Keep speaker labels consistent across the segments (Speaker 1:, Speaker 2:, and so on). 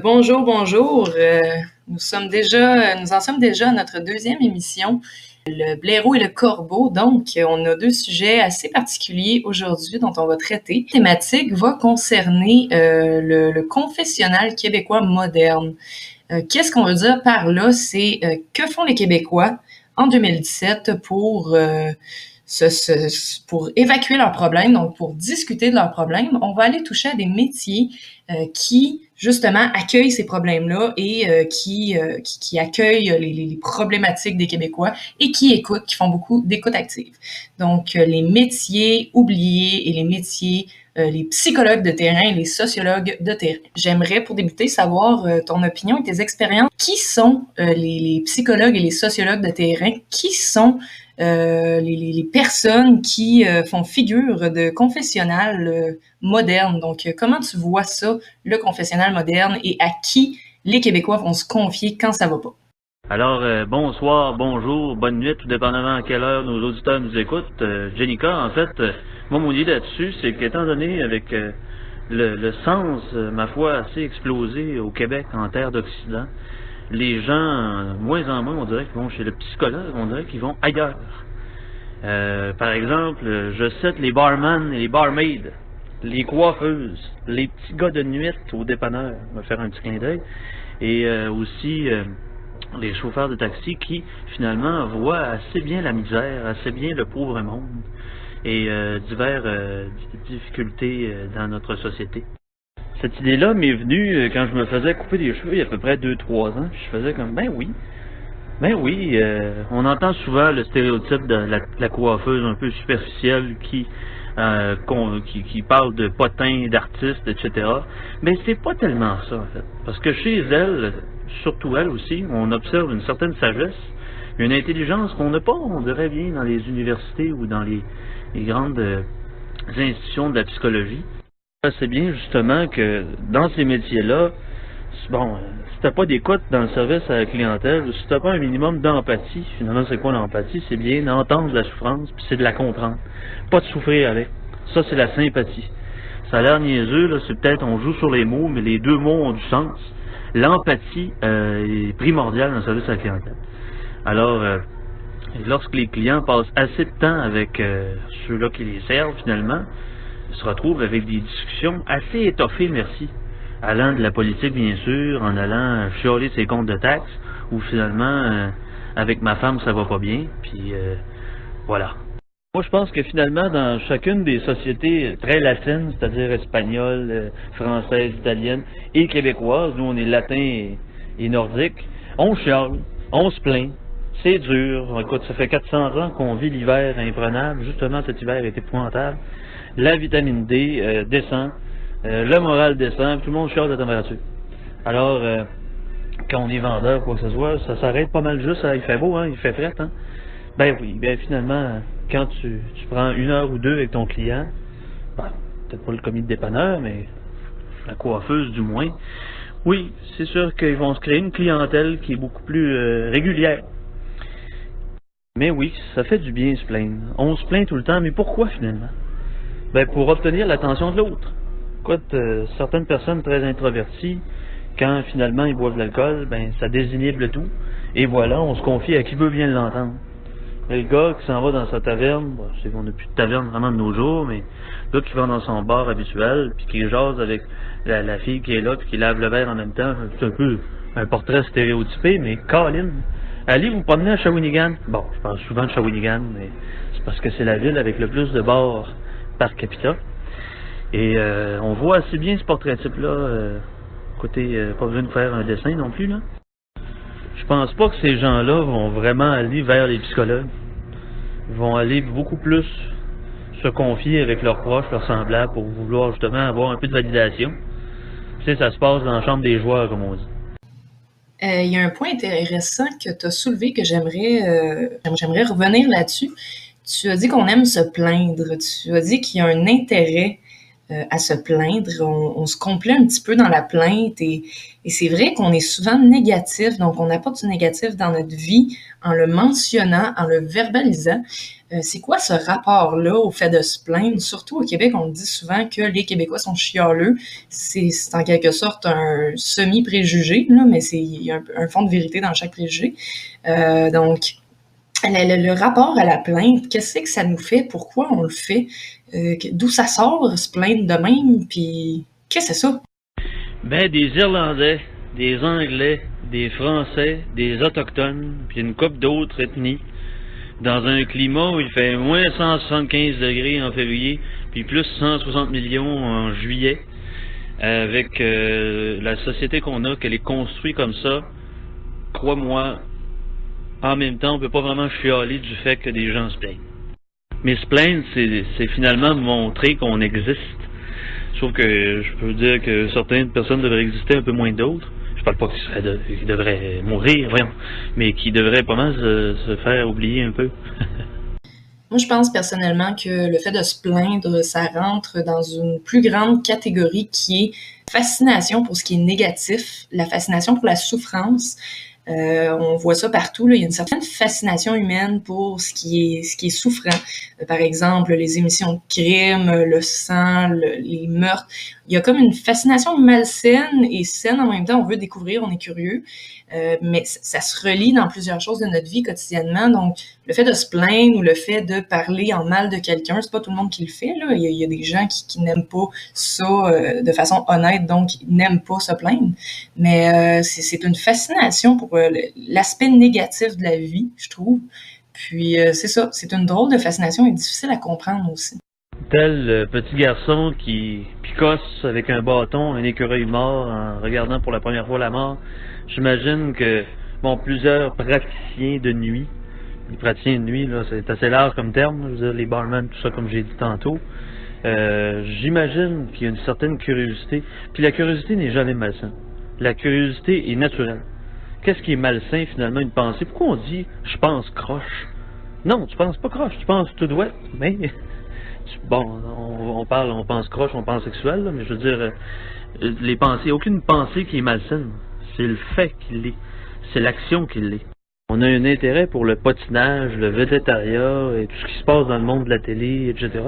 Speaker 1: Bonjour, bonjour. Nous en sommes déjà à notre deuxième émission, le blaireau et le corbeau. Donc, on a deux sujets assez particuliers aujourd'hui dont on va traiter. La thématique va concerner le confessionnal québécois moderne. Qu'est-ce qu'on veut dire par là? C'est que font les Québécois en 2017 pour évacuer leurs problèmes, donc pour discuter de leurs problèmes. On va aller toucher à des métiers qui, justement, accueillent ces problèmes-là et qui accueillent les problématiques des Québécois et qui écoutent, qui font beaucoup d'écoute active. Donc, les métiers oubliés et les métiers les psychologues de terrain, les sociologues de terrain. J'aimerais, pour débuter, savoir ton opinion et tes expériences. Qui sont les psychologues et les sociologues de terrain? Qui sont les personnes qui font figure de confessionnal moderne? Donc, comment tu vois ça, le confessionnal moderne, et à qui les Québécois vont se confier quand ça va pas?
Speaker 2: Alors, bonsoir, bonjour, bonne nuit, tout dépendamment à quelle heure nos auditeurs nous écoutent. Jenica, en fait, moi, mon idée là-dessus, c'est qu'étant donné avec le sens, ma foi, assez explosé au Québec, en terre d'Occident, les gens, moins en moins, on dirait qu'ils vont chez le psychologue, on dirait qu'ils vont ailleurs. Par exemple, je cite les barman et les barmaids, les coiffeuses, les petits gars de nuit au dépanneur, on va faire un petit clin d'œil, et aussi les chauffeurs de taxi qui, finalement, voient assez bien la misère, assez bien le pauvre monde et diverses difficultés dans notre société. Cette idée-là m'est venue quand je me faisais couper les cheveux il y a à peu près 2-3 ans. Puis je faisais comme, ben oui, on entend souvent le stéréotype de la coiffeuse un peu superficielle qui parle de potins, d'artistes, etc. Mais c'est pas tellement ça, en fait. Parce que chez elle, surtout elle aussi, on observe une certaine sagesse, une intelligence qu'on n'a pas, on dirait bien, dans les universités ou dans les grandes institutions de la psychologie. C'est bien justement que dans ces métiers-là, bon, si t'as pas d'écoute dans le service à la clientèle, ou si t'as pas un minimum d'empathie, finalement c'est quoi l'empathie? C'est bien d'entendre la souffrance, puis c'est de la comprendre. Pas de souffrir avec. Ça, c'est la sympathie. Ça a l'air niaiseux, là, c'est peut-être on joue sur les mots, mais les deux mots ont du sens. L'empathie est primordiale dans le service à la clientèle. Alors, lorsque les clients passent assez de temps avec ceux-là qui les servent, finalement, ils se retrouvent avec des discussions assez étoffées, merci. Allant de la politique, bien sûr, en allant chialer ses comptes de taxes, ou finalement, avec ma femme, ça va pas bien, puis voilà. Moi, je pense que finalement, dans chacune des sociétés très latines, c'est-à-dire espagnoles, françaises, italiennes et québécoises, nous on est latins et nordiques, on chiale, on se plaint, c'est dur. Écoute, ça fait 400 ans qu'on vit l'hiver imprenable, justement cet hiver est épouvantable. La vitamine D descend, le moral descend, tout le monde chiale la température. Alors, quand on est vendeur, quoi que ce soit, ça s'arrête pas mal juste à il fait beau, hein, il fait frais, hein. Ben oui, ben finalement, quand tu prends 1 heure ou 2 avec ton client, ben, peut-être pas le commis de dépanneur, mais la coiffeuse du moins, oui, c'est sûr qu'ils vont se créer une clientèle qui est beaucoup plus régulière. Mais oui, ça fait du bien se plaindre. On se plaint tout le temps, mais pourquoi finalement? Ben pour obtenir l'attention de l'autre. Écoute, certaines personnes très introverties, quand finalement ils boivent de l'alcool, ben ça désinhibe le tout. Et voilà, on se confie à qui veut bien l'entendre. Le gars qui s'en va dans sa taverne, bon, je sais qu'on n'a plus de taverne vraiment de nos jours, mais le gars qui va dans son bar habituel, puis qui jase avec la fille qui est là, puis qui lave le verre en même temps, c'est un peu un portrait stéréotypé, mais Colin, allez vous promener à Shawinigan. Bon, je parle souvent de Shawinigan, mais c'est parce que c'est la ville avec le plus de bars par capita. Et on voit assez bien ce portrait type-là. Écoutez, pas besoin de faire un dessin non plus, là. Je pense pas que ces gens-là vont vraiment aller vers les psychologues. Ils vont aller beaucoup plus se confier avec leurs proches, leurs semblables, pour vouloir justement avoir un peu de validation. Tu sais, ça se passe dans la chambre des joueurs, comme on dit.
Speaker 1: Il y a un point intéressant que tu as soulevé que j'aimerais revenir là-dessus. Tu as dit qu'on aime se plaindre. Tu as dit qu'il y a un intérêt à se plaindre. On se complaît un petit peu dans la plainte et c'est vrai qu'on est souvent négatif, donc on apporte du négatif dans notre vie en le mentionnant, en le verbalisant. C'est quoi ce rapport-là au fait de se plaindre? Surtout au Québec, on dit souvent que les Québécois sont chialeux. C'est en quelque sorte un semi-préjugé, là, mais il y a un fond de vérité dans chaque préjugé. Donc, le rapport à la plainte, qu'est-ce que ça nous fait? Pourquoi on le fait? D'où ça sort, se plaindre de même? Puis, qu'est-ce que c'est ça?
Speaker 2: Ben, des Irlandais, des Anglais, des Français, des Autochtones, puis une couple d'autres ethnies, dans un climat où il fait moins 175 degrés en février, puis plus 160 millions en juillet, avec la société qu'on a, qu'elle est construite comme ça, crois-moi, en même temps, on peut pas vraiment chialer du fait que des gens se plaignent. Mais se plaindre, c'est finalement montrer qu'on existe. Sauf que je peux dire que certaines personnes devraient exister un peu moins que d'autres. Je parle pas qu'ils devraient mourir, voyons, mais qui devraient pas mal se faire oublier un peu.
Speaker 1: Moi, je pense personnellement que le fait de se plaindre, ça rentre dans une plus grande catégorie qui est fascination pour ce qui est négatif, la fascination pour la souffrance. On voit ça partout, là. Il y a une certaine fascination humaine pour ce qui est souffrant. Par exemple, les émissions de crime, le sang, les meurtres. Il y a comme une fascination malsaine et saine en même temps. On veut découvrir, on est curieux. Mais ça se relie dans plusieurs choses de notre vie quotidiennement. Donc, le fait de se plaindre ou le fait de parler en mal de quelqu'un, c'est pas tout le monde qui le fait, là. Il y a des gens qui n'aiment pas ça de façon honnête, donc ils n'aiment pas se plaindre. Mais c'est une fascination pour l'aspect négatif de la vie, je trouve. Puis c'est ça, c'est une drôle de fascination et difficile à comprendre aussi.
Speaker 2: Tel petit garçon qui picosse avec un bâton un écureuil mort en regardant pour la première fois la mort, j'imagine que, bon, plusieurs praticiens de nuit, les praticiens de nuit, là, c'est assez large comme terme, je veux dire, les barman, tout ça, comme j'ai dit tantôt, j'imagine qu'il y a une certaine curiosité, puis la curiosité n'est jamais malsaine. La curiosité est naturelle. Qu'est-ce qui est malsain, finalement, une pensée? Pourquoi on dit « je pense croche » ? Non, tu penses pas croche, tu penses tout douette, mais... Bon, on pense croche, on pense sexuel, là, mais je veux dire, les pensées, aucune pensée qui est malsaine. C'est le fait qu'il l'est. C'est l'action qui l'est. On a un intérêt pour le potinage, le végétariat et tout ce qui se passe dans le monde de la télé, etc.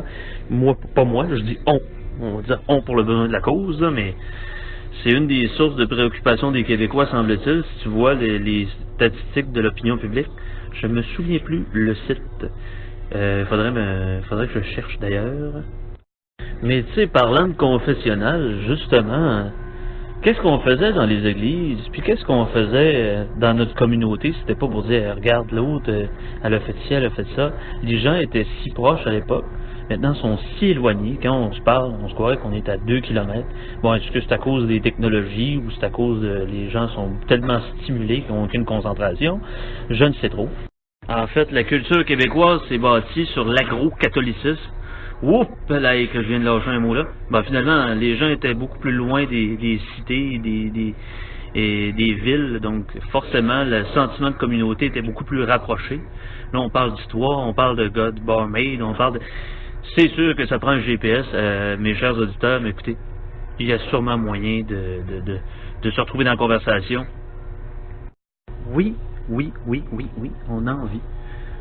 Speaker 2: Moi, pas moi, je dis on. On va dire on pour le besoin de la cause, là, mais c'est une des sources de préoccupation des Québécois, semble-t-il, si tu vois les statistiques de l'opinion publique. Je me souviens plus le site. Faudrait que je cherche d'ailleurs. Mais tu sais, parlant de confessionnal, justement, qu'est-ce qu'on faisait dans les églises, puis qu'est-ce qu'on faisait dans notre communauté, c'était pas pour dire, regarde l'autre, elle a fait ci, elle a fait ça. Les gens étaient si proches à l'époque, maintenant ils sont si éloignés, quand on se parle, on se croirait qu'on est à 2 kilomètres. Bon, est-ce que c'est à cause des technologies, ou c'est à cause de les gens sont tellement stimulés qu'ils n'ont aucune concentration? Je ne sais trop. En fait, la culture québécoise s'est bâtie sur l'agro-catholicisme. Oups, là, que je viens de lâcher un mot là. Ben, finalement, les gens étaient beaucoup plus loin des cités et des villes, donc forcément, le sentiment de communauté était beaucoup plus rapproché. Là, on parle d'histoire, on parle de God Barmaid, on parle de... C'est sûr que ça prend un GPS, mes chers auditeurs, mais écoutez, il y a sûrement moyen de se retrouver dans la conversation. Oui, on a envie.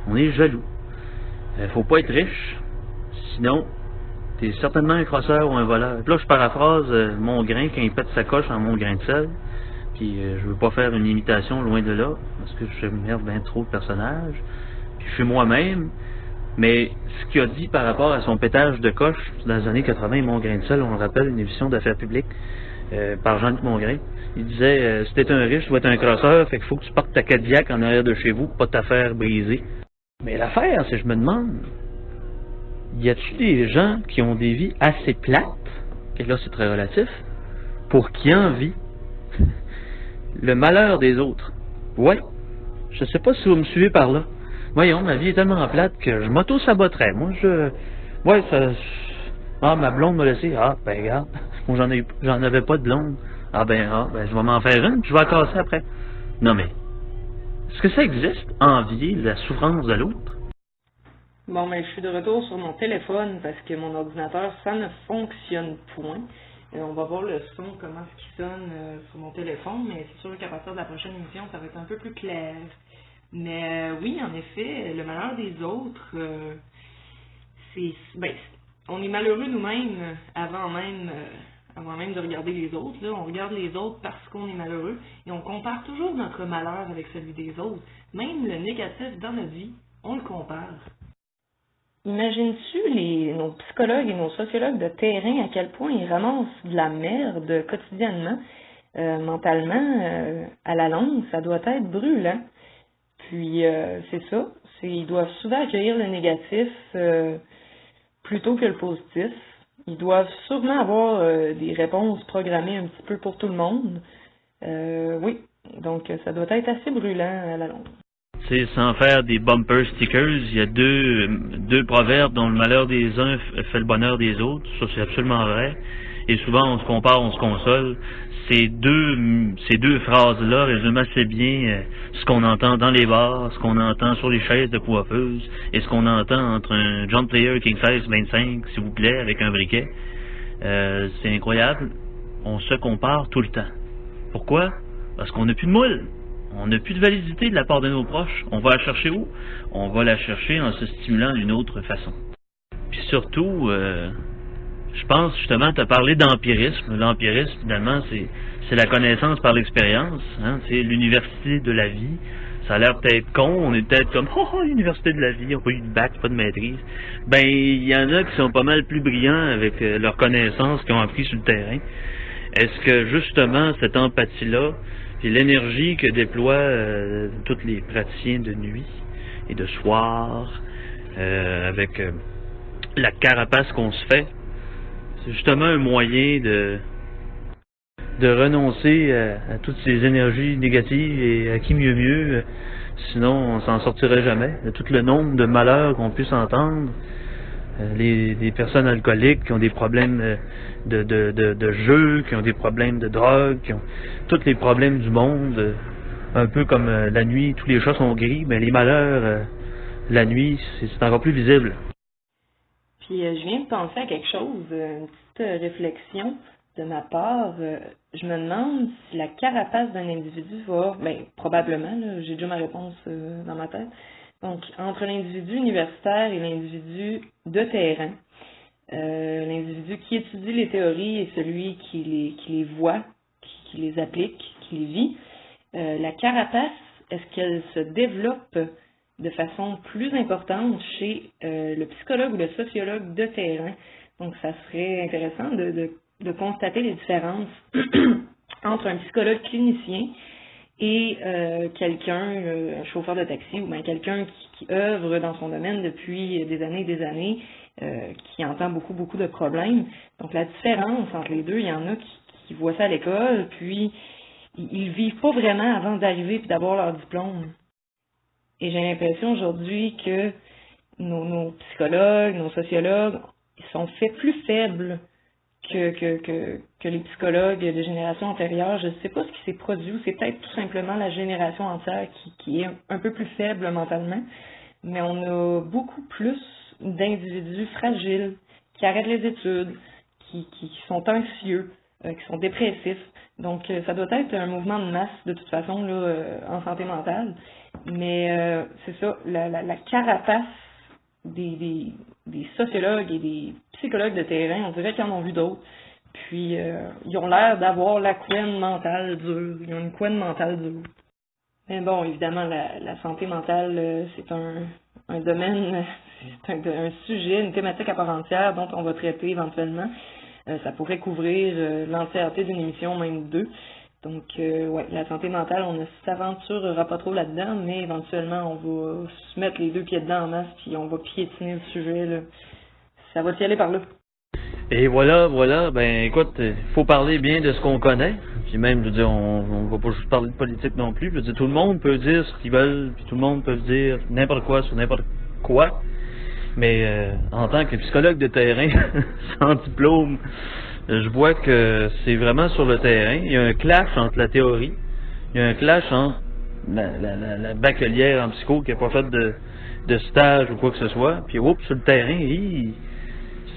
Speaker 2: On est jaloux. Faut pas être riche, sinon, t'es certainement un crosseur ou un voleur. Puis là, je paraphrase Mongrain quand il pète sa coche en mon grain de sel. Puis je veux pas faire une imitation loin de là, parce que je merde bien trop de personnages. Puis je suis moi-même. Mais ce qu'il a dit par rapport à son pétage de coche dans les années 80, Mon grain de sel, on le rappelle, une émission d'affaires publiques par Jean-Luc Mongrain. Il disait, si t'es un riche, tu vas être un crosseur, fait qu'il faut que tu portes ta Cadillac en arrière de chez vous, pas ta faire briser. Mais l'affaire, c'est que je me demande, y a-t-il des gens qui ont des vies assez plates, et là c'est très relatif, pour qui envient le malheur des autres? Ouais, je sais pas si vous me suivez par là. Voyons, ma vie est tellement plate que je m'auto-saboterais. Moi, ouais, ça... Ah, ma blonde m'a laissé. Ah, ben regarde, moi j'en avais pas de blonde. Ah ben, je vais m'en faire une, puis je vais la casser après. Non mais, est-ce que ça existe, envier la souffrance de l'autre?
Speaker 1: Bon, mais je suis de retour sur mon téléphone parce que mon ordinateur, ça ne fonctionne point. On va voir le son, comment est-ce qu'il sonne sur mon téléphone, mais c'est sûr qu'à partir de la prochaine émission, ça va être un peu plus clair. Mais oui, en effet, le malheur des autres, on est malheureux nous-mêmes avant même de regarder les autres. Là. On regarde les autres parce qu'on est malheureux et on compare toujours notre malheur avec celui des autres. Même le négatif dans notre vie, on le compare. Imagines-tu nos psychologues et nos sociologues de terrain à quel point ils ramassent de la merde quotidiennement, mentalement, à la longue, ça doit être brûlant. Puis c'est ça, ils doivent souvent accueillir le négatif plutôt que le positif. Ils doivent sûrement avoir des réponses programmées un petit peu pour tout le monde. Oui, donc ça doit être assez brûlant à la longue.
Speaker 2: C'est sans faire des bumper stickers, il y a deux proverbes dont le malheur des uns fait le bonheur des autres. Ça, c'est absolument vrai. Et souvent, on se compare, on se console. Ces deux phrases-là résument assez bien ce qu'on entend dans les bars, ce qu'on entend sur les chaises de coiffeuse et ce qu'on entend entre un John Player King Size 25, s'il vous plaît, avec un briquet. C'est incroyable. On se compare tout le temps. Pourquoi? Parce qu'on n'a plus de moule. On n'a plus de validité de la part de nos proches. On va la chercher où? On va la chercher en se stimulant d'une autre façon. Puis surtout, je pense justement, tu as parlé d'empirisme. L'empirisme, finalement, c'est la connaissance par l'expérience. Hein? C'est l'université de la vie. Ça a l'air peut-être con, on est peut-être comme « Oh, l'université de la vie, on n'a pas eu de bac, pas de maîtrise. » Ben, il y en a qui sont pas mal plus brillants avec leurs connaissances qu'ils ont appris sur le terrain. Est-ce que justement, cette empathie-là, puis l'énergie que déploient tous les praticiens de nuit et de soir, avec la carapace qu'on se fait, c'est justement un moyen de renoncer à toutes ces énergies négatives et à qui mieux, sinon on s'en sortirait jamais. De tout le nombre de malheurs qu'on puisse entendre, les personnes alcooliques qui ont des problèmes de jeu, qui ont des problèmes de drogue, qui ont tous les problèmes du monde, un peu comme la nuit, tous les chats sont gris, mais les malheurs, la nuit, c'est encore plus visible.
Speaker 1: Puis je viens de penser à quelque chose, une petite réflexion de ma part. Je me demande si la carapace d'un individu va, probablement, là, j'ai déjà ma réponse dans ma tête. Donc, entre l'individu universitaire et l'individu de terrain, l'individu qui étudie les théories et celui qui les voit, qui les applique, qui les vit, la carapace, est-ce qu'elle se développe de façon plus importante chez le psychologue ou le sociologue de terrain? Donc, ça serait intéressant de constater les différences entre un psychologue clinicien et quelqu'un, un chauffeur de taxi ou bien quelqu'un qui œuvre dans son domaine depuis des années, qui entend beaucoup de problèmes. Donc la différence entre les deux, il y en a qui voient ça à l'école, puis ils vivent pas vraiment avant d'arriver puis d'avoir leur diplôme. Et j'ai l'impression aujourd'hui que nos psychologues, nos sociologues, ils sont faits plus faibles que les psychologues de génération antérieure. Je ne sais pas ce qui s'est produit, ou c'est peut-être tout simplement la génération entière qui est un peu plus faible mentalement, mais on a beaucoup plus d'individus fragiles, qui arrêtent les études, qui sont anxieux, qui sont dépressifs. Donc ça doit être un mouvement de masse de toute façon là, en santé mentale, mais c'est ça, la carapace des sociologues et des psychologues de terrain, on dirait qu'ils en ont vu d'autres. Puis, ils ont l'air d'avoir la couenne mentale dure. Ils ont une couenne mentale dure. Mais bon, évidemment, la santé mentale, c'est un domaine, c'est un sujet, une thématique à part entière dont on va traiter éventuellement. Ça pourrait couvrir l'entièreté d'une émission, même deux. Donc, ouais, la santé mentale, on ne s'aventurera pas trop là-dedans, mais éventuellement, on va se mettre les deux pieds dedans en masse, puis on va piétiner le sujet, là. Ça va s'y aller par là.
Speaker 2: Et voilà, ben écoute, il faut parler bien de ce qu'on connaît, puis même, je veux dire, on va pas juste parler de politique non plus, je veux dire, tout le monde peut dire ce qu'ils veulent, puis tout le monde peut dire n'importe quoi sur n'importe quoi, mais en tant que psychologue de terrain, sans diplôme, je vois que c'est vraiment sur le terrain. Il y a un clash entre la théorie, il y a un clash entre la bachelière en psycho qui n'a pas fait de stage ou quoi que ce soit, puis oups, sur le terrain,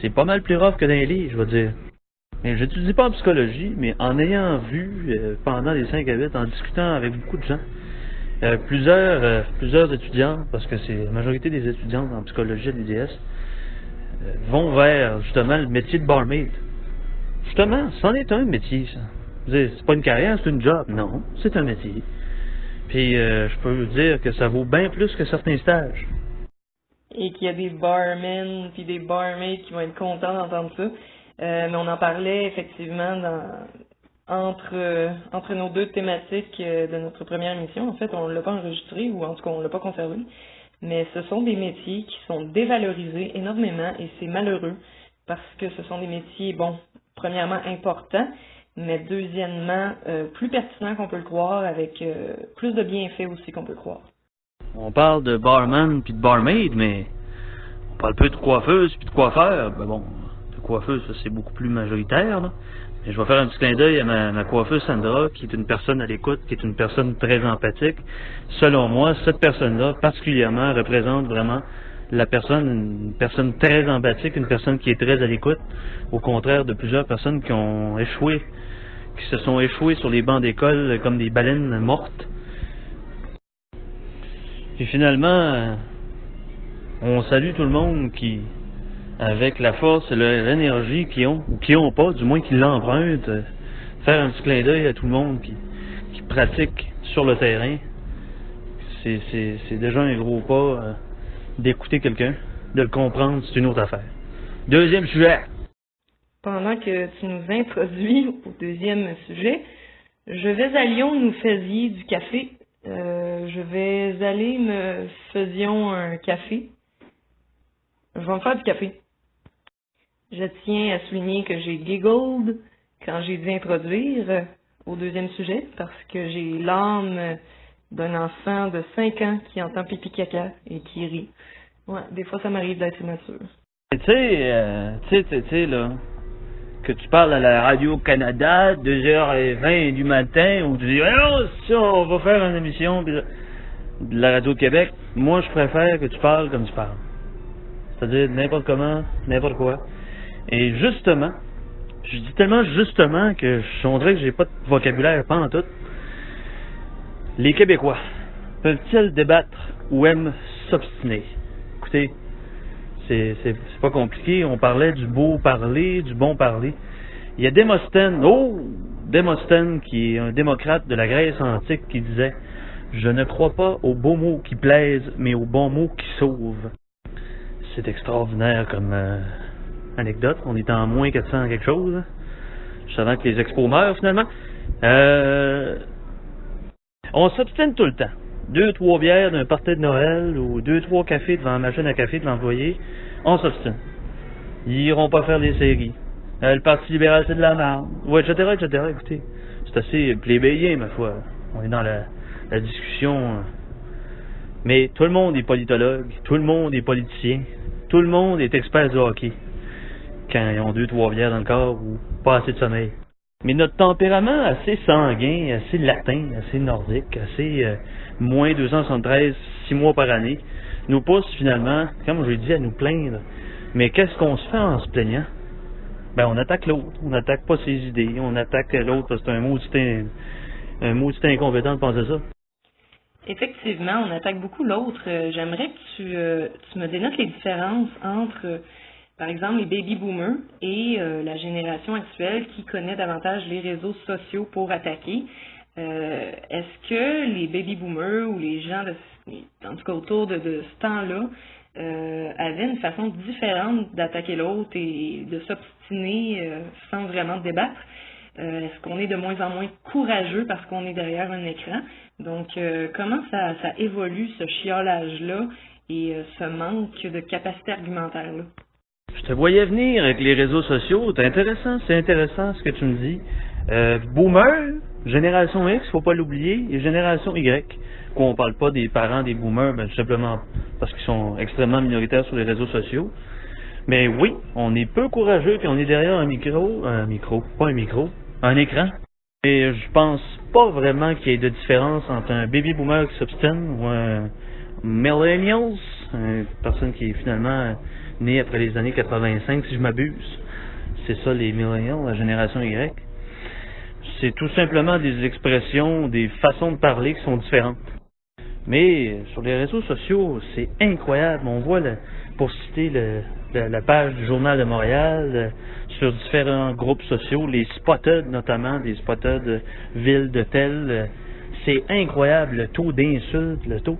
Speaker 2: c'est pas mal plus rough que dans les livres, je veux dire. Mais j'étudie pas en psychologie, mais en ayant vu pendant les 5 à 8, en discutant avec beaucoup de gens, plusieurs étudiants, parce que c'est la majorité des étudiants en psychologie à l'UDS, vont vers justement le métier de barmaid. Justement, c'en est un métier, ça. C'est pas une carrière, c'est une job. Non, c'est un métier. Puis je peux vous dire que ça vaut bien plus que certains stages.
Speaker 1: Et qu'il y a des barmen puis des barmaids qui vont être contents d'entendre ça. Mais on en parlait effectivement entre nos deux thématiques de notre première émission. En fait, on ne l'a pas enregistré, ou en tout cas, on ne l'a pas conservé. Mais ce sont des métiers qui sont dévalorisés énormément, et c'est malheureux, parce que ce sont des métiers, bon, premièrement importants, mais deuxièmement, plus pertinents qu'on peut le croire, avec plus de bienfaits aussi qu'on peut le croire.
Speaker 2: On parle de barman puis de barmaid, mais on parle peu de coiffeuse puis de coiffeur. Ben bon, de coiffeuse, ça c'est beaucoup plus majoritaire, là. Mais je vais faire un petit clin d'œil à ma coiffeuse Sandra, qui est une personne à l'écoute, qui est une personne très empathique. Selon moi, cette personne-là, particulièrement, représente vraiment une personne très empathique, une personne qui est très à l'écoute, au contraire de plusieurs personnes qui ont échoué, qui se sont échouées sur les bancs d'école comme des baleines mortes. Et finalement, on salue tout le monde qui, avec la force et l'énergie qu'ils ont, ou qui n'ont pas, du moins qui l'empruntent, faire un petit clin d'œil à tout le monde qui pratique sur le terrain. C'est déjà un gros pas d'écouter quelqu'un, de le comprendre, c'est une autre affaire. Deuxième sujet.
Speaker 1: Pendant que tu nous introduis au deuxième sujet, je vais à Lyon, nous faisions du café. Je vais aller me faisions un café. Je vais me faire du café. Je tiens à souligner que j'ai giggled quand j'ai dû introduire au deuxième sujet, parce que j'ai l'âme d'un enfant de 5 ans qui entend pipi caca et qui rit. Ouais, des fois ça m'arrive d'être immature.
Speaker 2: Tu sais, là, que tu parles à la Radio-Canada, 2h20 du matin, où tu dis, oh, ça, on va faire une émission de la Radio-Québec. Moi, je préfère que tu parles comme tu parles. C'est-à-dire n'importe comment, n'importe quoi. Et justement, je dis tellement justement que on dirait que j'ai pas de vocabulaire pas en tout. Les Québécois peuvent-ils débattre ou aiment s'obstiner? Écoutez, c'est pas compliqué. On parlait du beau parler, du bon parler. Il y a Démosthène, qui est un démocrate de la Grèce antique, qui disait « Je ne crois pas aux beaux mots qui plaisent, mais aux bons mots qui sauvent. » C'est extraordinaire comme anecdote. On est en moins 400 quelque chose. Hein? Juste avant que les expos meurent, finalement. On s'obstine tout le temps. 2-3 bières d'un party de Noël ou 2-3 cafés devant la machine à café de l'employé, on s'obstine. Ils iront pas faire des séries. Le Parti libéral, c'est de la merde. Ouais, etc., etc. Écoutez, c'est assez plébéien, ma foi. On est dans la discussion. Mais tout le monde est politologue, tout le monde est politicien, tout le monde est expert du hockey. Quand ils ont 2-3 bières dans le corps ou pas assez de sommeil. Mais notre tempérament assez sanguin, assez latin, assez nordique, assez moins 273, 6 mois par année, nous pousse finalement, comme je l'ai dit, à nous plaindre. Mais qu'est-ce qu'on se fait en se plaignant? Ben, on attaque l'autre, on n'attaque pas ses idées, on attaque l'autre parce que c'est un maudit incompétent de penser ça.
Speaker 1: Effectivement, on attaque beaucoup l'autre. J'aimerais que tu me dénotes les différences entre, par exemple, les baby boomers et la génération actuelle qui connaît davantage les réseaux sociaux pour attaquer. Est-ce que les baby boomers ou les gens, en tout cas autour de ce temps-là, avaient une façon différente d'attaquer l'autre et de s'obstiner sans vraiment débattre? Est-ce qu'on est de moins en moins courageux parce qu'on est derrière un écran? Donc, comment ça évolue, ce chiolage-là et ce manque de capacité argumentaire-là?
Speaker 2: Je te voyais venir avec les réseaux sociaux. C'est intéressant ce que tu me dis. Boomer, génération X, faut pas l'oublier, et génération Y. Quoi, on parle pas des parents des boomers, ben, tout simplement parce qu'ils sont extrêmement minoritaires sur les réseaux sociaux. Mais oui, on est peu courageux puis on est derrière un écran. Et je pense pas vraiment qu'il y ait de différence entre un baby boomer qui s'obstine ou un millennials une personne qui est finalement née après les années 85, si je m'abuse. C'est ça, les millennials, la génération Y. C'est tout simplement des expressions, des façons de parler qui sont différentes. Mais sur les réseaux sociaux, c'est incroyable. On voit, pour citer la page du Journal de Montréal, sur différents groupes sociaux, les spotted notamment, des spotted villes de tel, c'est incroyable le taux d'insultes, le taux.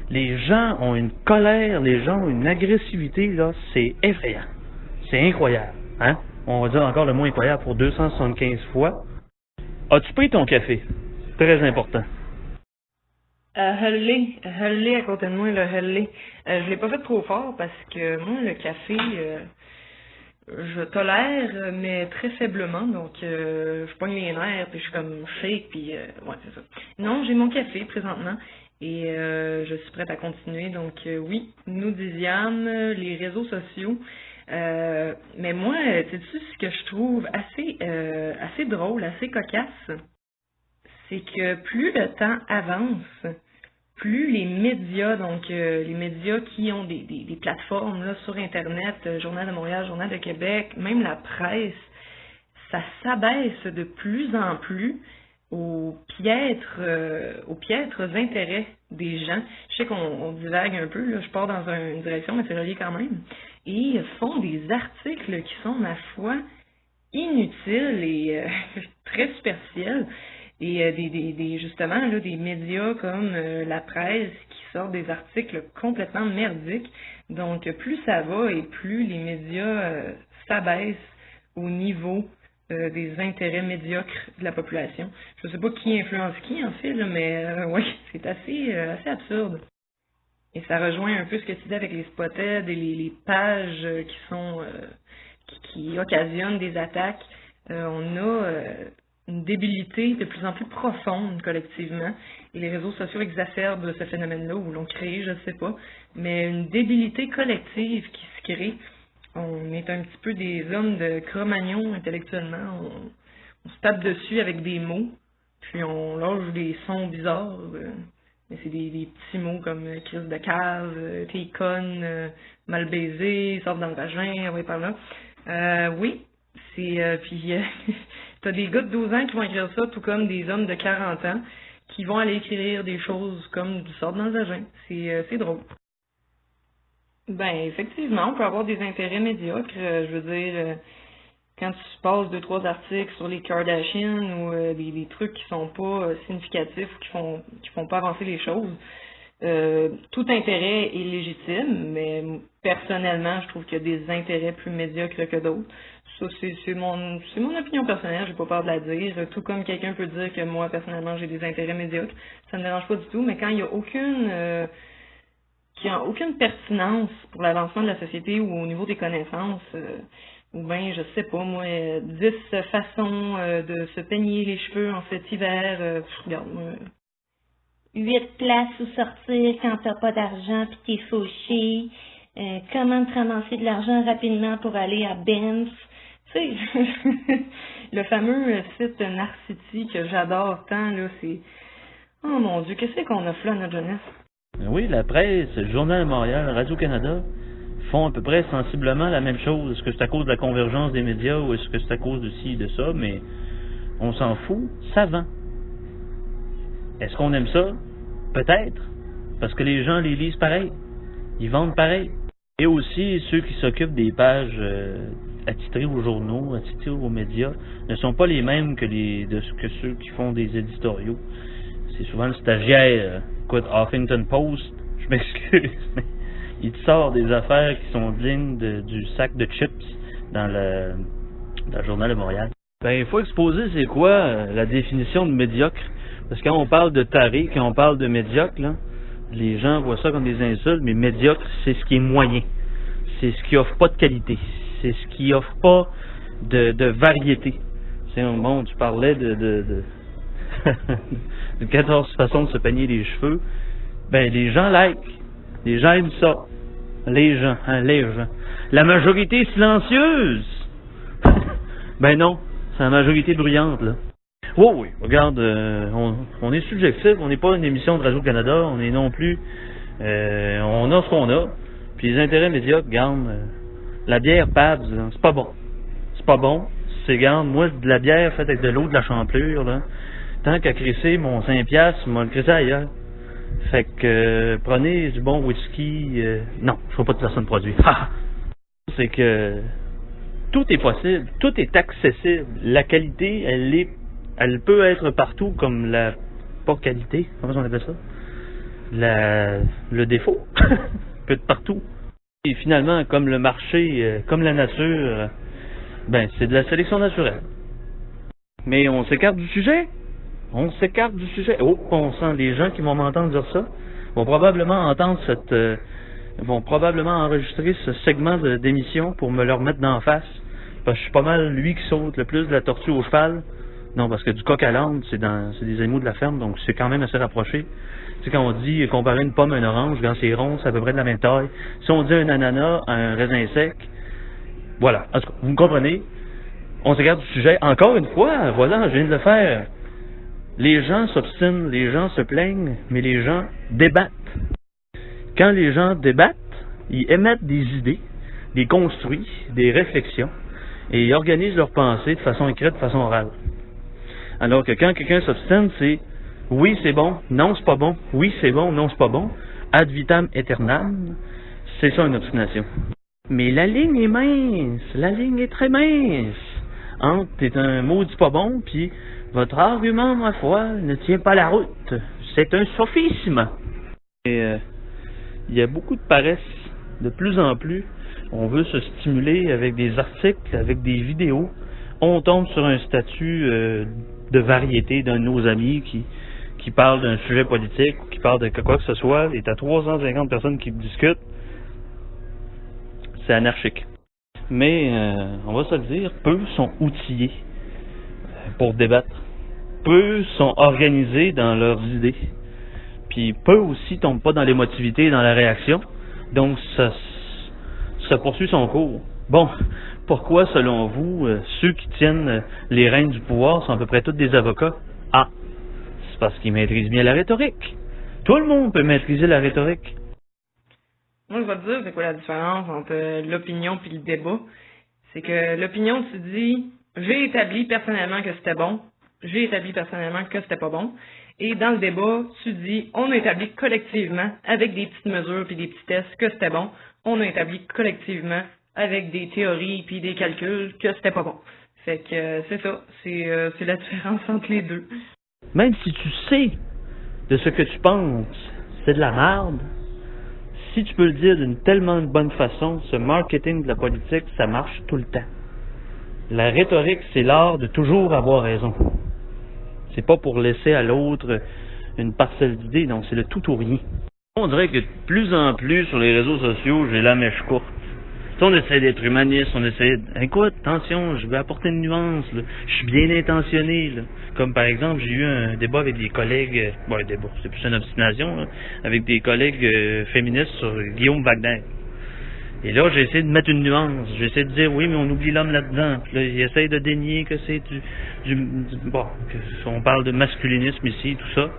Speaker 2: Les gens ont une colère, les gens ont une agressivité, là, c'est effrayant. C'est incroyable, hein? On va dire encore le mot incroyable pour 275 fois. As-tu pris ton café? Très important.
Speaker 1: Hullé à côté de moi, le hullé. Je l'ai pas fait trop fort parce que moi, le café, je tolère, mais très faiblement. Donc, je pogne les nerfs, puis je suis comme shake, puis ouais, c'est ça. Non, j'ai mon café présentement et je suis prête à continuer. Donc, oui, nous disions les réseaux sociaux. Mais moi, sais-tu ce que je trouve assez drôle, assez cocasse? C'est que plus le temps avance, plus les médias, donc les médias qui ont des plateformes là, sur Internet, Journal de Montréal, Journal de Québec, même la presse, ça s'abaisse de plus en plus aux piètres intérêts des gens. Je sais qu'on divague un peu, là, je pars dans une direction, mais c'est relié quand même. Et ils font des articles qui sont, ma foi, inutiles et très superficiels. Et justement, là, des médias comme la presse qui sortent des articles complètement merdiques. Donc, plus ça va et plus les médias s'abaissent au niveau des intérêts médiocres de la population. Je ne sais pas qui influence qui, en fait, là, mais oui, c'est assez absurde. Et ça rejoint un peu ce que tu dis avec les spotted et les pages qui sont qui occasionnent des attaques. On a une débilité de plus en plus profonde collectivement, et les réseaux sociaux exacerbent ce phénomène-là, ou l'ont créé, je ne sais pas, mais une débilité collective qui se crée. On est un petit peu des hommes de Cro-Magnon intellectuellement, on se tape dessus avec des mots, puis on lâche des sons bizarres, mais c'est des petits mots comme crise de cave, t'es conne, mal baisé, sort dans le vagin, ouais par là. Oui, c'est puis t'as des gars de 12 ans qui vont écrire ça, tout comme des hommes de 40 ans qui vont aller écrire des choses comme du sort dans le vagin. C'est drôle. Ben, effectivement, on peut avoir des intérêts médiocres. Je veux dire, quand tu passes 2-3 articles sur les Kardashians ou des trucs qui sont pas significatifs ou qui font pas avancer les choses, tout intérêt est légitime, mais personnellement, je trouve qu'il y a des intérêts plus médiocres que d'autres. Ça, c'est mon opinion personnelle, j'ai pas peur de la dire. Tout comme quelqu'un peut dire que moi, personnellement, j'ai des intérêts médiocres, ça me dérange pas du tout, mais quand il y a aucune pertinence pour l'avancement de la société ou au niveau des connaissances, ou bien, je sais pas, moi, 10 façons de se peigner les cheveux en cet hiver, regarde, moi.
Speaker 3: 8 places où sortir quand t'as pas d'argent pis t'es fauché, comment te ramasser de l'argent rapidement pour aller à Benz. Tu sais, le fameux site Narcity que j'adore tant, là, c'est... Oh mon Dieu, qu'est-ce qu'on a fait à notre jeunesse?
Speaker 2: Oui, la presse, le Journal de Montréal, Radio-Canada font à peu près sensiblement la même chose. Est-ce que c'est à cause de la convergence des médias ou est-ce que c'est à cause de ci et de ça? Mais on s'en fout, ça vend. Est-ce qu'on aime ça? Peut-être. Parce que les gens les lisent pareil. Ils vendent pareil. Et aussi, ceux qui s'occupent des pages attitrées aux journaux, attitrées aux médias, ne sont pas les mêmes que ceux qui font des éditoriaux. C'est souvent le stagiaire. Écoute, Huffington Post, je m'excuse, mais il te sort des affaires qui sont dignes du sac de chips dans le Journal de Montréal. Ben, il faut exposer c'est quoi la définition de médiocre. Parce que quand on parle de taré, quand on parle de médiocre, là, les gens voient ça comme des insultes, mais médiocre, c'est ce qui est moyen. C'est ce qui offre pas de qualité. C'est ce qui offre pas de variété. Bon, tu parlais de 14 façons de se peigner les cheveux. Ben, les gens like. Les gens aiment ça. Les gens. La majorité silencieuse. Ben non, c'est la majorité bruyante, là. Oh oui, regarde, on est subjectif, on n'est pas une émission de Radio-Canada, on est non plus, on a ce qu'on a. Puis les intérêts médiocres, garde, la bière Pabst, là, c'est pas bon. C'est pas bon. C'est, garde, moi, de la bière faite avec de l'eau de la Champlure, là, tant qu'à crisser mon 5$, moi le crisser ailleurs. Fait que prenez du bon whisky. Non, je ne ferai pas de placement de produit. C'est que tout est possible, tout est accessible. La qualité, elle peut être partout comme la pas qualité, comment on appelle ça? Le défaut peut être partout. Et finalement, comme le marché, comme la nature, ben c'est de la sélection naturelle. Mais on s'écarte du sujet. On s'écarte du sujet. Oh, on sent les gens qui vont m'entendre dire ça vont probablement entendre vont probablement enregistrer ce segment d'émission pour me le remettre d'en face. Parce que je suis pas mal lui qui saute le plus de la tortue au cheval. Non, parce que du coq à l'âne, c'est des animaux de la ferme, donc c'est quand même assez rapproché. Tu sais, quand on dit comparer une pomme à une orange, quand c'est rond, c'est à peu près de la même taille. Si on dit un ananas à un raisin sec, voilà. En tout cas, vous me comprenez. On s'écarte du sujet. Encore une fois, voilà, je viens de le faire. Les gens s'obstinent, les gens se plaignent, mais les gens débattent. Quand les gens débattent, ils émettent des idées, des construits, des réflexions, et ils organisent leurs pensées de façon écrite, de façon orale. Alors que quand quelqu'un s'obstine, c'est oui, c'est bon, non, c'est pas bon, oui, c'est bon, non, c'est pas bon, ad vitam aeternam, c'est ça une obstination. Mais la ligne est mince, la ligne est très mince. Entre t'es un maudit pas bon, puis votre argument, ma foi, ne tient pas la route. C'est un sophisme. Et il y a beaucoup de paresse, de plus en plus. On veut se stimuler avec des articles, avec des vidéos. On tombe sur un statut de variété d'un de nos amis qui parle d'un sujet politique ou qui parle de quoi que ce soit. Et t'as 350 personnes qui discutent. C'est anarchique. Mais, on va se le dire, peu sont outillés pour débattre. Peu sont organisés dans leurs idées. Puis peu aussi tombent pas dans l'émotivité et dans la réaction. Donc, ça poursuit son cours. Bon, pourquoi, selon vous, ceux qui tiennent les rênes du pouvoir sont à peu près tous des avocats? Ah, c'est parce qu'ils maîtrisent bien la rhétorique. Tout le monde peut maîtriser la rhétorique.
Speaker 1: Moi, je vais te dire, c'est quoi la différence entre l'opinion et le débat? C'est que l'opinion, tu dis, j'ai établi personnellement que c'était bon, j'ai établi personnellement que c'était pas bon. Et dans le débat, tu dis, on a établi collectivement, avec des petites mesures puis des petits tests, que c'était bon. On a établi collectivement, avec des théories puis des calculs, que c'était pas bon. Fait que c'est ça, c'est la différence entre les deux.
Speaker 2: Même si tu sais de ce que tu penses, c'est de la merde. Si tu peux le dire d'une tellement bonne façon, ce marketing de la politique, ça marche tout le temps. La rhétorique, c'est l'art de toujours avoir raison. C'est pas pour laisser à l'autre une parcelle d'idées, donc c'est le tout ou rien. On dirait que de plus en plus sur les réseaux sociaux, j'ai la mèche courte. Si on essaie d'être humaniste, on essaie écoute, attention, je vais apporter une nuance, là. Je suis bien intentionné, là. Comme par exemple, j'ai eu un débat avec des collègues, bon un débat, c'est plus une obstination, là, avec des collègues féministes sur Guillaume Wagner. Et là, j'ai essayé de mettre une nuance, j'ai essayé de dire oui, mais on oublie l'homme là-dedans. Puis là, j'essaie de dénier que c'est bon, on parle de masculinisme ici, tout ça.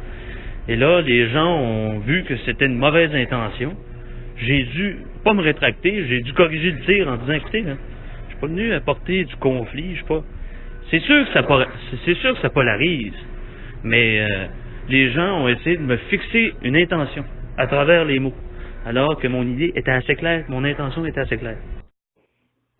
Speaker 2: Et là, les gens ont vu que c'était une mauvaise intention. J'ai dû pas me rétracter, j'ai dû corriger le tir en disant écoutez, là, je suis pas venu apporter du conflit, je suis pas. C'est sûr que ça polarise, mais les gens ont essayé de me fixer une intention à travers les mots, alors que mon idée était assez claire, mon intention était assez claire.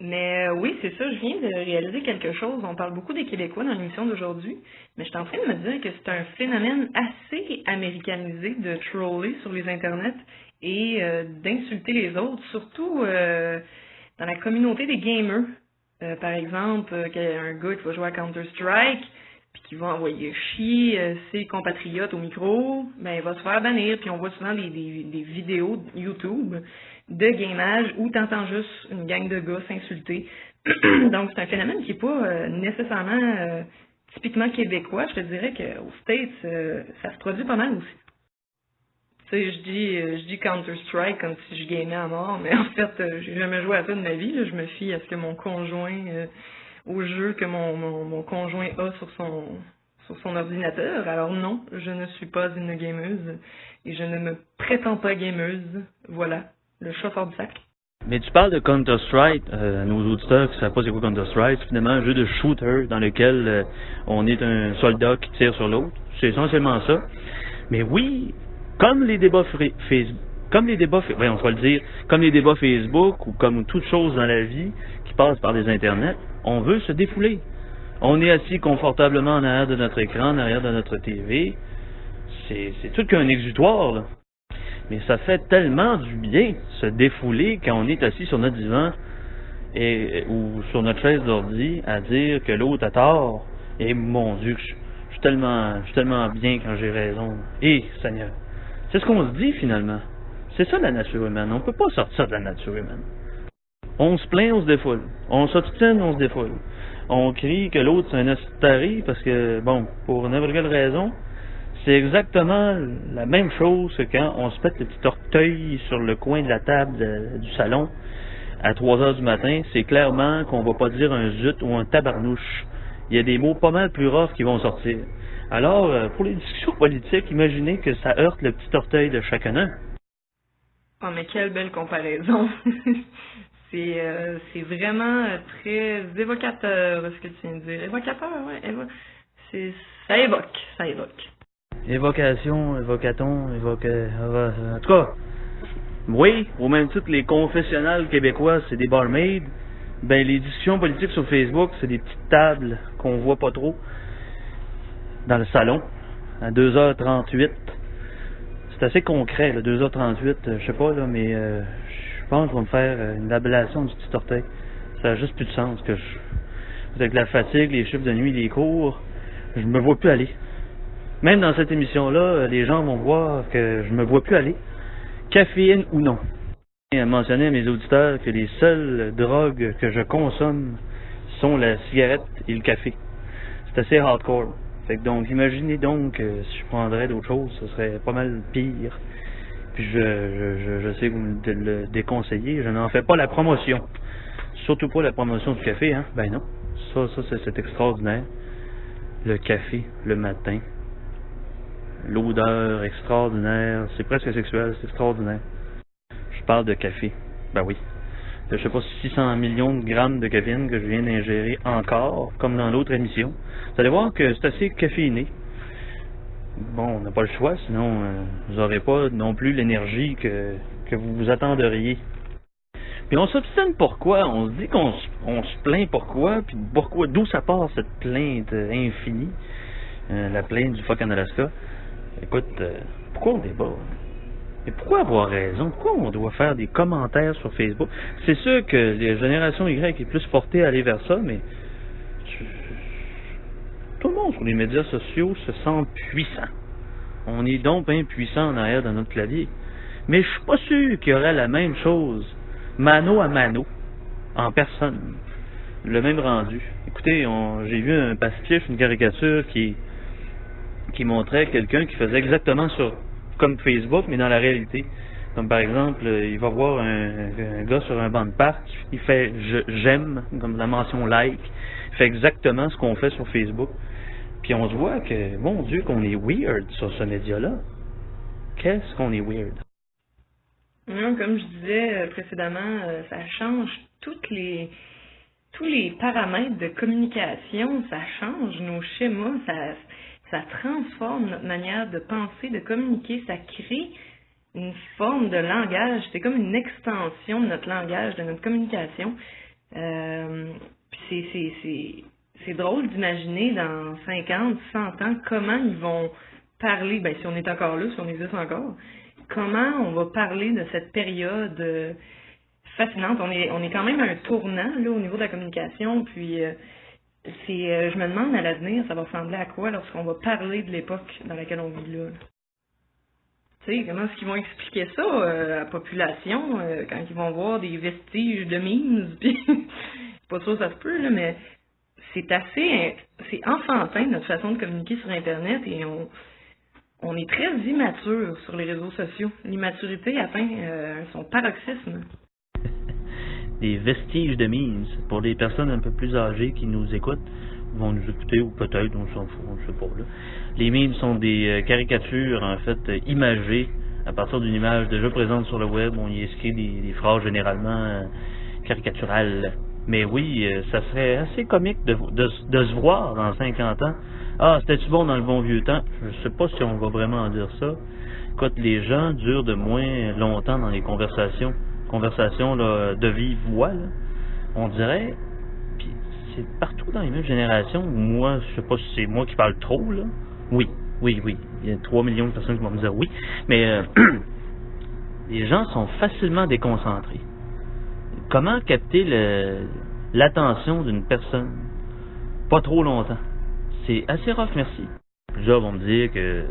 Speaker 1: Mais oui, c'est ça, je viens de réaliser quelque chose. On parle beaucoup des Québécois dans l'émission d'aujourd'hui, mais je suis en train de me dire que c'est un phénomène assez américanisé de troller sur les internets et d'insulter les autres, surtout dans la communauté des gamers. Par exemple, qu'il y a un gars qui va jouer à Counter-Strike, puis qui va envoyer chier ses compatriotes au micro, ben il va se faire bannir, puis on voit souvent des vidéos YouTube de gamage où t'entends juste une gang de gars s'insulter. Donc c'est un phénomène qui est pas nécessairement typiquement québécois. Je te dirais qu'aux States, ça se produit pas mal aussi. Tu sais, je dis Counter-Strike comme si je gamais à mort, mais en fait, j'ai jamais joué à ça de ma vie. Là. Je me fie à ce que mon conjoint, au jeu que mon conjoint a sur son ordinateur. Alors non, je ne suis pas une gameuse et je ne me prétends pas gameuse. Voilà. le chat sort du sac.
Speaker 2: Mais tu parles de Counter-Strike, nos auditeurs qui ne savent pas c'est quoi Counter-Strike, c'est finalement un jeu de shooter dans lequel on est un soldat qui tire sur l'autre. C'est essentiellement ça. Mais oui, comme les débats Facebook, comme les débats Facebook ou comme toute chose dans la vie qui passe par les internets, on veut se défouler. On est assis confortablement en arrière de notre écran, en arrière de notre TV. C'est tout qu'un exutoire, là. Mais ça fait tellement du bien se défouler quand on est assis sur notre divan ou sur notre chaise d'ordi à dire que l'autre a tort. Et mon Dieu, je suis tellement bien quand j'ai raison. Et Seigneur, c'est ce qu'on se dit finalement. C'est ça la nature humaine. On ne peut pas sortir de la nature humaine. On se plaint, on se défoule. On s'obstine, on se défoule. On crie que l'autre c'est un astari parce que, bon, pour n'importe quelle raison, c'est exactement la même chose que quand on se pète le petit orteil sur le coin de la table du salon à 3 heures du matin. C'est clairement qu'on va pas dire un zut ou un tabarnouche. Il y a des mots pas mal plus rares qui vont sortir. Alors, pour les discussions politiques, imaginez que ça heurte le petit orteil de chacun.
Speaker 1: Oh, mais quelle belle comparaison! C'est vraiment très évocateur, ce que tu viens de dire. Évocateur, ouais. Ça évoque.
Speaker 2: Évocation, évocaton, en tout cas, oui, au même titre que les confessionnals québécois, c'est des barmaids, ben les discussions politiques sur Facebook, c'est des petites tables qu'on voit pas trop dans le salon, à 2h38. C'est assez concret, là, 2h38, je sais pas, là, mais je pense que je vais me faire une ablation du petit orteil. Ça a juste plus de sens que avec la fatigue, les chiffres de nuit, les cours, je me vois plus aller. Même dans cette émission-là, les gens vont voir que je me vois plus aller, caféine ou non. Je mentionnais à mes auditeurs que les seules drogues que je consomme sont la cigarette et le café. C'est assez hardcore. Fait que donc, imaginez donc si je prendrais d'autres choses, ce serait pas mal pire. Puis je sais que vous le déconseillez, je n'en fais pas la promotion. Surtout pas la promotion du café, hein? Ben non. Ça c'est extraordinaire. Le café, le matin. L'odeur extraordinaire, c'est presque sexuel, c'est extraordinaire. Je parle de café, ben oui. Je sais pas, 600 millions de grammes de caféine que je viens d'ingérer encore, comme dans l'autre émission. Vous allez voir que c'est assez caféiné. Bon, on n'a pas le choix, sinon vous n'aurez pas non plus l'énergie que vous vous attendriez. Puis on s'obstine pourquoi, on se dit qu'on se plaint pourquoi, puis pourquoi, d'où ça part cette plainte infinie, la plainte du fuck en Alaska. Écoute, pourquoi on débat? Et pourquoi avoir raison? Pourquoi on doit faire des commentaires sur Facebook? C'est sûr que la génération Y est plus portée à aller vers ça, mais tout le monde sur les médias sociaux se sent puissant. On est donc impuissant en arrière de notre clavier. Mais je suis pas sûr qu'il y aurait la même chose, mano à mano, en personne. Le même rendu. Écoutez, j'ai vu un pastiche, une caricature qui montrait quelqu'un qui faisait exactement comme Facebook, mais dans la réalité. Comme par exemple, il va voir un gars sur un banc de parc, il fait j'aime, comme la mention like, il fait exactement ce qu'on fait sur Facebook. Puis on se voit que, mon Dieu, qu'on est weird sur ce média-là. Qu'est-ce qu'on est weird?
Speaker 1: Comme je disais précédemment, ça change tous les paramètres de communication, ça change nos schémas, ça transforme notre manière de penser, de communiquer, ça crée une forme de langage, c'est comme une extension de notre langage, de notre communication. Puis c'est drôle d'imaginer dans 50, 100 ans comment ils vont parler, ben si on est encore là, si on existe encore, comment on va parler de cette période fascinante. On est quand même à un tournant là au niveau de la communication, puis je me demande à l'avenir, ça va ressembler à quoi lorsqu'on va parler de l'époque dans laquelle on vit là. Tu sais, comment est-ce qu'ils vont expliquer ça à la population quand ils vont voir des vestiges de memes, puis pas sûr ça se peut, là, mais c'est enfantin notre façon de communiquer sur Internet et on est très immature sur les réseaux sociaux. L'immaturité atteint son paroxysme.
Speaker 2: Des vestiges de memes. Pour les personnes un peu plus âgées qui nous écoutent, vont nous écouter, ou peut-être, on s'en fout, on ne sait pas. Là. Les memes sont des caricatures, en fait, imagées À partir d'une image déjà présente sur le web, on y inscrit des phrases généralement caricaturales. Mais oui, ça serait assez comique de se voir dans 50 ans. Ah, c'était-tu bon dans le bon vieux temps? Je sais pas si on va vraiment dire ça. Écoute, les gens durent de moins longtemps dans les conversations là, de vive voix, là. On dirait, puis c'est partout dans les mêmes générations, moi, je sais pas si c'est moi qui parle trop, là. Oui. Il y a 3 millions de personnes qui vont me dire oui. Mais les gens sont facilement déconcentrés. Comment capter l'attention d'une personne? Pas trop longtemps. C'est assez rough, merci. Plusieurs vont me dire que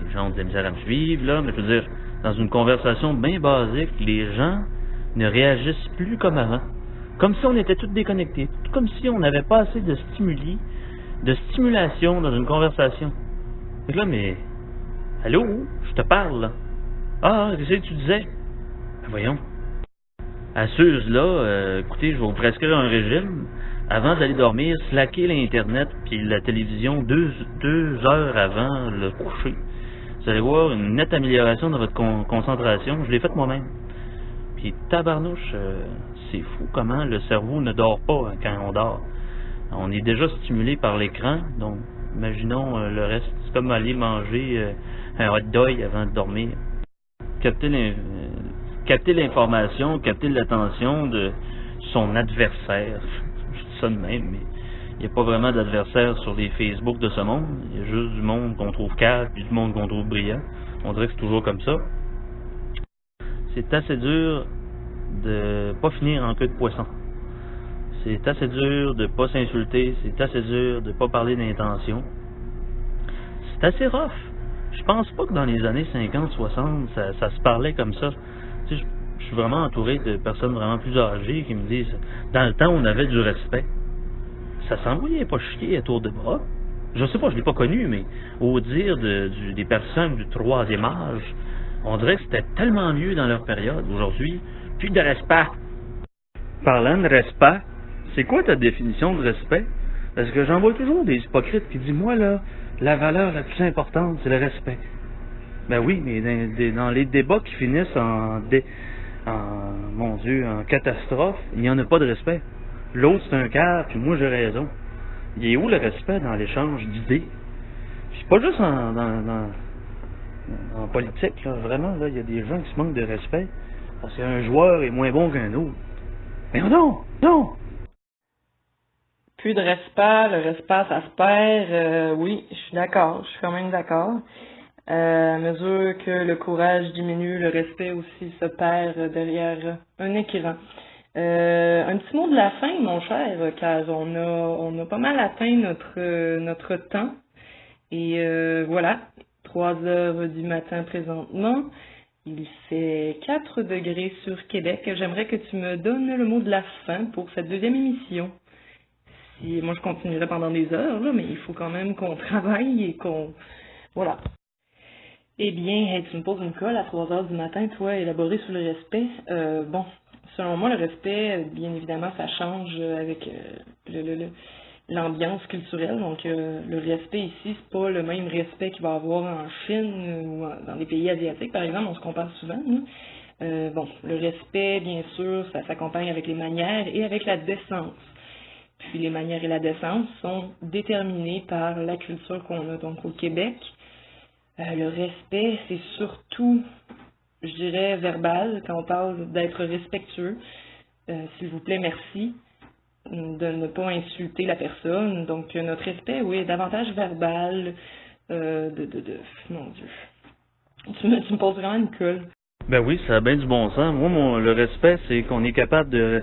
Speaker 2: les gens ont de la misère à me suivre, là, mais je veux dire, dans une conversation bien basique, les gens ne réagissent plus comme avant. Comme si on était tous déconnectés. Comme si on n'avait pas assez de stimulation dans une conversation. Et là, mais... Allô? Je te parle, là. Ah, qu'est-ce que tu disais? Ben voyons. À ceux-là, écoutez, je vais vous prescrire un régime. Avant d'aller dormir, slacker l'Internet puis la télévision 2 heures avant le coucher. Vous allez voir une nette amélioration dans votre concentration. Je l'ai faite moi-même. Puis tabarnouche, c'est fou comment le cerveau ne dort pas quand on dort. On est déjà stimulé par l'écran, donc imaginons le reste. C'est comme aller manger un hot dog avant de dormir. Capter l'information, capter l'attention de son adversaire. Je dis ça de même, mais il n'y a pas vraiment d'adversaire sur les Facebook de ce monde. Il y a juste du monde qu'on trouve calme, puis du monde qu'on trouve brillant. On dirait que c'est toujours comme ça. C'est assez dur de pas finir en queue de poisson. C'est assez dur de pas s'insulter. C'est assez dur de pas parler d'intention. C'est assez rough. Je pense pas que dans les années 50, 60, ça se parlait comme ça. Tu sais, je suis vraiment entouré de personnes vraiment plus âgées qui me disent, dans le temps, on avait du respect. Ça s'envoyait pas chier à tour de bras. Je sais pas, je l'ai pas connu, mais au dire des personnes du 3e âge, on dirait que c'était tellement mieux dans leur période. Aujourd'hui, plus de respect. Parlant de respect, c'est quoi ta définition de respect? Parce que j'en vois toujours des hypocrites qui disent, moi là, la valeur la plus importante, c'est le respect. Ben oui, mais dans les débats qui finissent en catastrophe, il n'y en a pas de respect. L'autre c'est un cave, puis moi j'ai raison. Il est où le respect dans l'échange d'idées? C'est pas juste en politique, là, vraiment, là, il y a des gens qui se manquent de respect parce qu'un joueur est moins bon qu'un autre. Mais non!
Speaker 4: Plus de respect, le respect, ça se perd. Oui, je suis d'accord, je suis quand même d'accord. À mesure que le courage diminue, le respect aussi se perd derrière un écran. Un petit mot de la fin, mon cher, car on a pas mal atteint notre temps. Et voilà, 3 heures du matin présentement. Il fait 4 degrés sur Québec. J'aimerais que tu me donnes le mot de la fin pour cette 2e émission. Moi, je continuerai pendant des heures, là, mais il faut quand même qu'on travaille et qu'on... Voilà. Eh bien, tu me poses une colle à 3 heures du matin, toi, élaboré sur le respect. Bon, selon moi, le respect, bien évidemment, ça change avec l'ambiance culturelle. Donc, le respect ici, c'est pas le même respect qu'il va y avoir en Chine ou dans les pays asiatiques, par exemple. On se compare souvent, là. Bon, le respect, bien sûr, ça s'accompagne avec les manières et avec la décence. Puis les manières et la décence sont déterminées par la culture qu'on a. Donc au Québec, le respect, c'est surtout, je dirais, verbal, quand on parle d'être respectueux. S'il vous plaît, merci, de ne pas insulter la personne. Donc notre respect, oui, est davantage verbal. Mon Dieu. Tu me poses vraiment une colle.
Speaker 2: Ben oui, ça a bien du bon sens. Moi, le respect, c'est qu'on est capable de...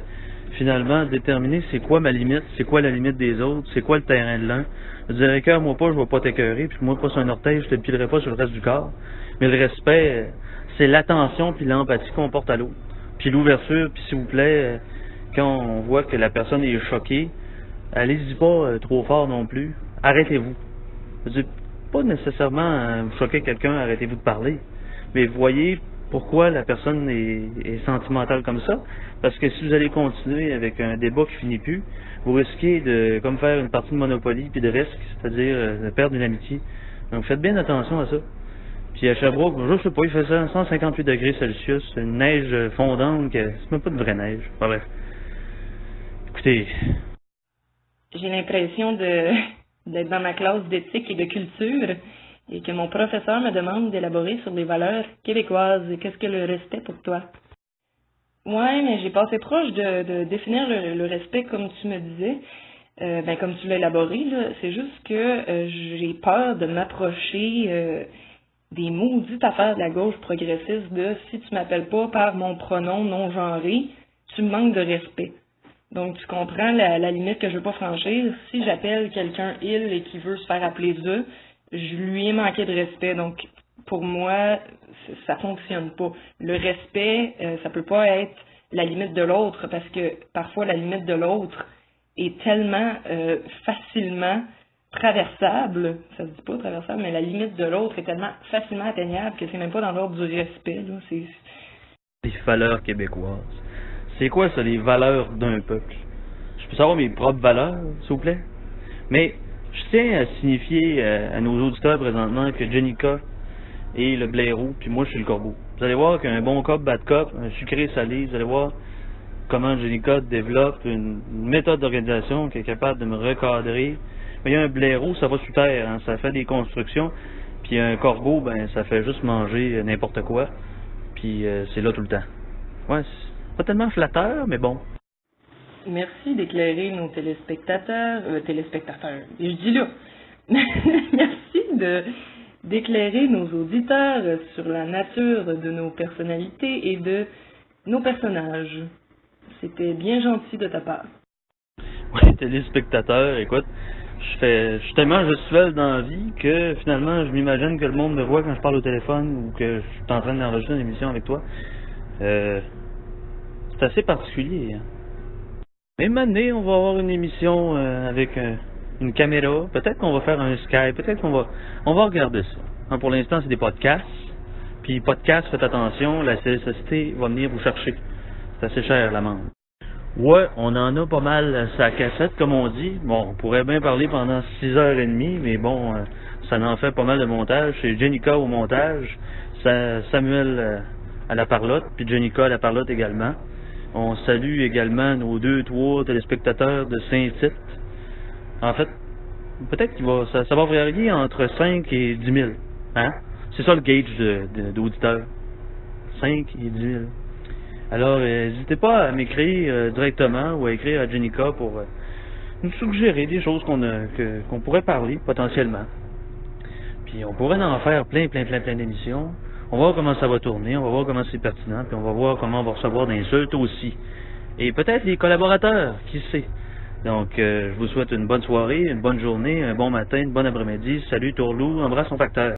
Speaker 2: finalement, déterminer c'est quoi ma limite, c'est quoi la limite des autres, c'est quoi le terrain de l'un. Je dirais écœure-moi pas, je vais pas t'écœurer, puis moi pas sur un orteil, je te pilerai pas sur le reste du corps. Mais le respect, c'est l'attention puis l'empathie qu'on porte à l'autre. Puis l'ouverture, puis s'il vous plaît, quand on voit que la personne est choquée, allez-y pas trop fort non plus. Arrêtez-vous. Je veux dire, pas nécessairement vous choquer quelqu'un, arrêtez-vous de parler. Mais voyez pourquoi la personne est sentimentale comme ça. Parce que si vous allez continuer avec un débat qui finit plus, vous risquez de comme faire une partie de Monopoly puis de risque, c'est-à-dire de perdre une amitié. Donc faites bien attention à ça. Puis à Sherbrooke, je sais pas, il faisait 158 degrés Celsius, une neige fondante, c'est même pas de vraie neige. Enfin, bref. Écoutez,
Speaker 4: J'ai l'impression d'être dans ma classe d'éthique et de culture et que mon professeur me demande d'élaborer sur les valeurs québécoises. Qu'est-ce que le respect pour toi? Ouais, mais j'ai passé proche de définir le respect comme tu me disais. Comme tu l'as élaboré, là, c'est juste que j'ai peur de m'approcher des maudites affaires de la gauche progressiste de si tu m'appelles pas par mon pronom non genré, tu me manques de respect. Donc, tu comprends la limite que je veux pas franchir. Si j'appelle quelqu'un il et qui veut se faire appeler ze, je lui ai manqué de respect. Donc, pour moi, ça fonctionne pas. Le respect, ça peut pas être la limite de l'autre parce que parfois la limite de l'autre est tellement facilement traversable, ça se dit pas traversable, mais la limite de l'autre est tellement facilement atteignable que c'est même pas dans l'ordre du respect, là.
Speaker 2: les valeurs québécoises. C'est quoi ça, les valeurs d'un peuple? Je peux savoir mes propres valeurs, s'il vous plaît? Mais je tiens à signifier à nos auditeurs présentement que Jenica est le blaireau, puis moi je suis le corbeau. Vous allez voir qu'un bon cop, bad cop, un sucré salé, vous allez voir comment Jenica développe une méthode d'organisation qui est capable de me recadrer. Mais il y a un blaireau, ça va sous terre, hein, ça fait des constructions, puis un corbeau, ben ça fait juste manger n'importe quoi, puis c'est là tout le temps. Ouais, c'est pas tellement flatteur, mais bon.
Speaker 4: Merci d'éclairer nos téléspectateurs. Je dis là. Merci d'éclairer nos auditeurs sur la nature de nos personnalités et de nos personnages. C'était bien gentil de ta part.
Speaker 2: Oui, téléspectateurs, écoute, je suis tellement gestuel dans la vie que finalement je m'imagine que le monde me voit quand je parle au téléphone ou que je suis en train d'enregistrer une émission avec toi. C'est assez particulier. Hein. Mais maintenant, on va avoir une émission avec une caméra. Peut-être qu'on va faire un Skype. Peut-être qu'on va regarder ça. Hein, pour l'instant, c'est des podcasts. Puis podcasts, faites attention, la CSST va venir vous chercher. C'est assez cher l'amende. Ouais, on en a pas mal sa cassette, comme on dit. Bon, on pourrait bien parler pendant 6h30, mais bon, ça en fait pas mal de montage. C'est Jenica au montage, Samuel à la parlotte, puis Jenica à la parlotte également. On salue également nos 2-3 téléspectateurs de Saint-Tite. En fait, peut-être que ça va varier entre 5 et 10 000. Hein? C'est ça le gauge d'auditeurs. 5 et 10 000. Alors, n'hésitez pas à m'écrire directement ou à écrire à Jenica pour nous suggérer des choses qu'on pourrait parler potentiellement. Puis on pourrait en faire plein d'émissions. On va voir comment ça va tourner, on va voir comment c'est pertinent, puis on va voir comment on va recevoir d'insultes aussi. Et peut-être les collaborateurs, qui sait. Donc, je vous souhaite une bonne soirée, une bonne journée, un bon matin, une bonne après-midi. Salut Tourlou, embrasse son facteur.